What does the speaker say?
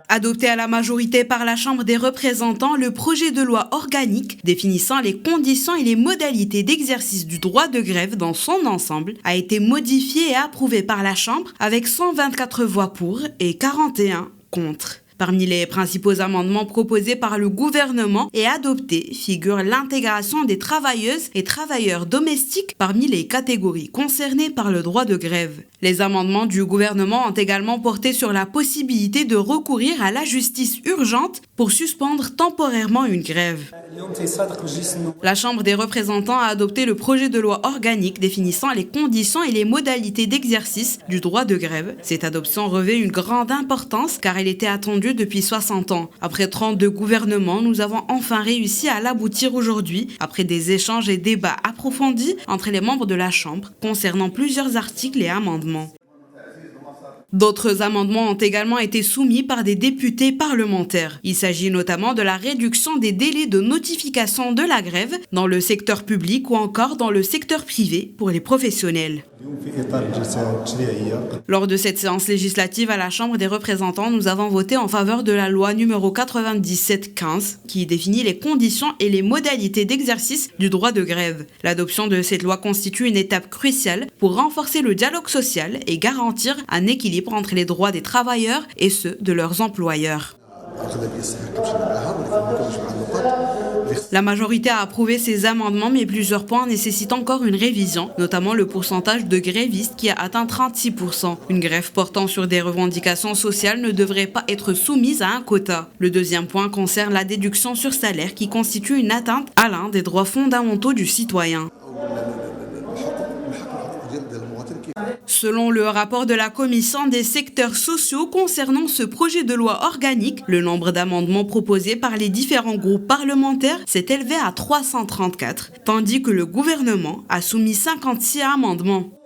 Adopté à la majorité par la Chambre des représentants, le projet de loi organique définissant les conditions et les modalités d'exercice du droit de grève dans son ensemble a été modifié et approuvé par la Chambre avec 124 voix pour et 41 contre. Parmi les principaux amendements proposés par le gouvernement et adoptés figure l'intégration des travailleuses et travailleurs domestiques parmi les catégories concernées par le droit de grève. Les amendements du gouvernement ont également porté sur la possibilité de recourir à la justice urgente pour suspendre temporairement une grève. La Chambre des représentants a adopté le projet de loi organique définissant les conditions et les modalités d'exercice du droit de grève. Cette adoption revêt une grande importance car elle était attendue depuis 60 ans. Après 32 gouvernements, nous avons enfin réussi à l'aboutir aujourd'hui, après des échanges et débats approfondis entre les membres de la Chambre concernant plusieurs articles et amendements. D'autres amendements ont également été soumis par des députés parlementaires. Il s'agit notamment de la réduction des délais de notification de la grève dans le secteur public ou encore dans le secteur privé pour les professionnels. Lors de cette séance législative à la Chambre des représentants, nous avons voté en faveur de la loi numéro 97-15 qui définit les conditions et les modalités d'exercice du droit de grève. L'adoption de cette loi constitue une étape cruciale pour renforcer le dialogue social et garantir un équilibre entre les droits des travailleurs et ceux de leurs employeurs. La majorité a approuvé ces amendements, mais plusieurs points nécessitent encore une révision, notamment le pourcentage de grévistes qui a atteint 36%. Une grève portant sur des revendications sociales ne devrait pas être soumise à un quota. Le deuxième point concerne la déduction sur salaire qui constitue une atteinte à l'un des droits fondamentaux du citoyen. Selon le rapport de la Commission des secteurs sociaux concernant ce projet de loi organique, le nombre d'amendements proposés par les différents groupes parlementaires s'est élevé à 334, tandis que le gouvernement a soumis 56 amendements.